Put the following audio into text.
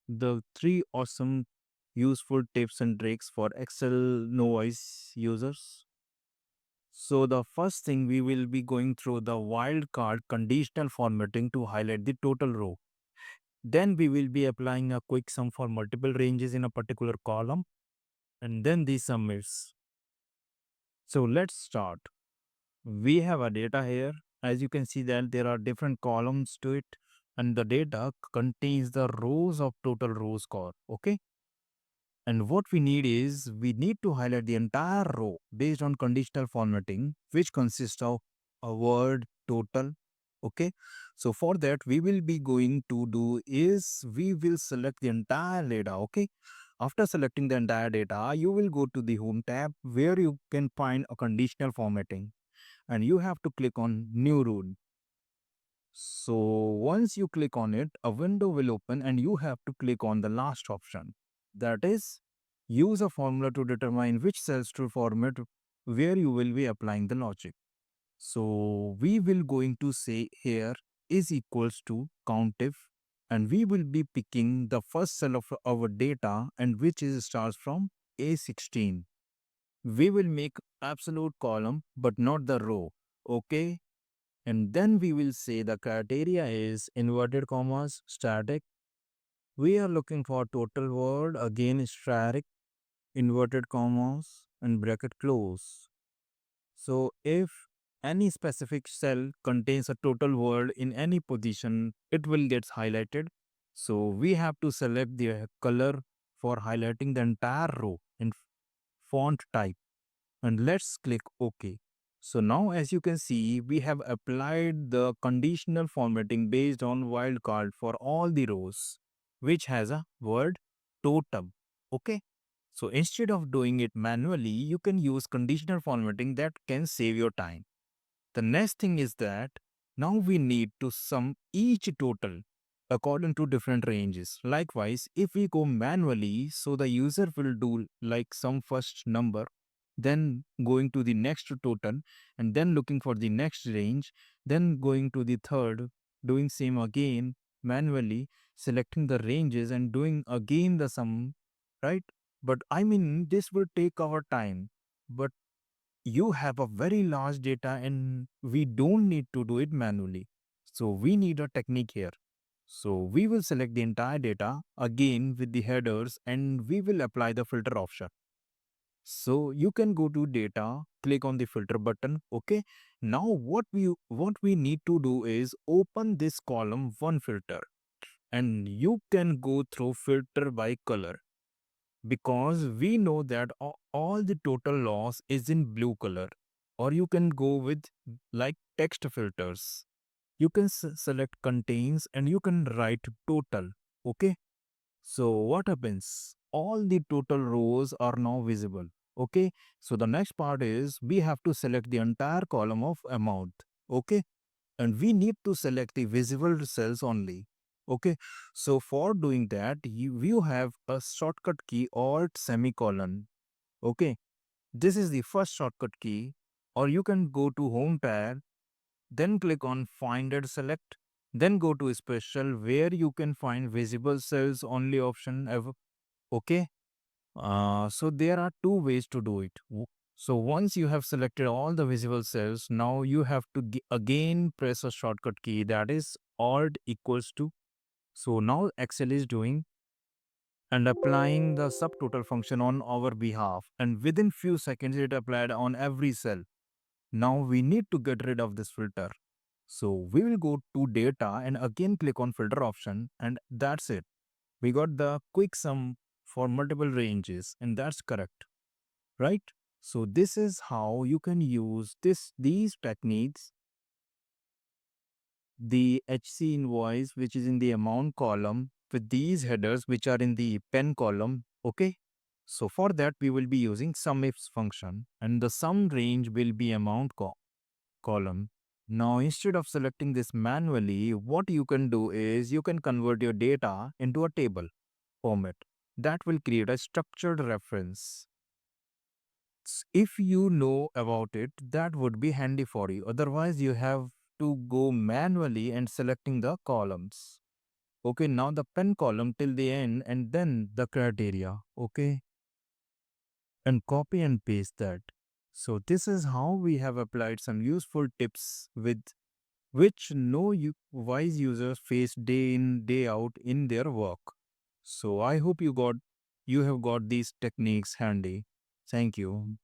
the 3 awesome useful tips and tricks for Excel novice users. So the first thing, we will be going through the wildcard conditional formatting to highlight the total row. Then we will be applying a quick sum for multiple ranges in a particular column, and then the sum is. So let's start. We have a data here. As you can see that there are different columns to it, and the data contains the rows of total row score. Okay. And what we need is, we need to highlight the entire row based on conditional formatting, which consists of a word total. Okay. So for that, we will be going to do is, we will select the entire data. Okay. After selecting the entire data, you will go to the home tab where you can find a conditional formatting, and you have to click on new rule. So once you click on it, a window will open and you have to click on the last option. That is, use a formula to determine which cells to format where you will be applying the logic. So we will going to say here is equals to COUNTIF, and we will be picking the first cell of our data, and which is starts from A16. We will make absolute column but not the row. Okay. And then we will say the criteria is inverted commas, static. We are looking for total word, again static, inverted commas, and bracket close. So if any specific cell contains a total word in any position, it will get highlighted. So we have to select the color for highlighting the entire row in font type, and let's click OK. So now, as you can see, we have applied the conditional formatting based on wildcard for all the rows, which has a word total. Okay. So instead of doing it manually, you can use conditional formatting that can save your time. The next thing is that now we need to sum each total according to different ranges. Likewise, if we go manually, so the user will do like sum first number, then going to the next total, and then looking for the next range, then going to the third, doing same again manually, selecting the ranges and doing again the sum, right? But I mean, this will take our time. But you have a very large data and we don't need to do it manually. So we need a technique here. So we will select the entire data again with the headers, and we will apply the filter option. So you can go to data, click on the filter button. Okay. Now what we need to do is open this column one filter, and you can go through filter by color, because we know that all the total loss is in blue color. Or you can go with like text filters. You can select contains and you can write total. Okay. So what happens? All the total rows are now visible. Okay. So the next part is, we have to select the entire column of amount. Okay. And we need to select the visible cells only. Okay. So for doing that, you have a shortcut key, alt semicolon. Okay. This is the first shortcut key. Or you can go to home tab, then click on find and select, then go to special where you can find visible cells only option. Okay. So there are two ways to do it. So once you have selected all the visible cells, now you have to again press a shortcut key, that is alt equals to. So now Excel is doing and applying the subtotal function on our behalf, and within few seconds it applied on every cell. Now we need to get rid of this filter. So we will go to data and again click on filter option, and that's it. We got the quick sum for multiple ranges, and that's correct, right? So this is how you can use these techniques. The HC invoice, which is in the amount column, with these headers which are in the pen column. Okay. So for that we will be using sumIfs function, and the sum range will be amount column. Now instead of selecting this manually, what you can do is, you can convert your data into a table format. That will create a structured reference. If you know about it, that would be handy for you. Otherwise, you have to go manually and selecting the columns. Okay, now the pen column till the end and then the criteria. Okay, and copy and paste that. So this is how we have applied some useful tips with which no wise users face day in day out in their work. So I hope you have got these techniques handy. Thank you.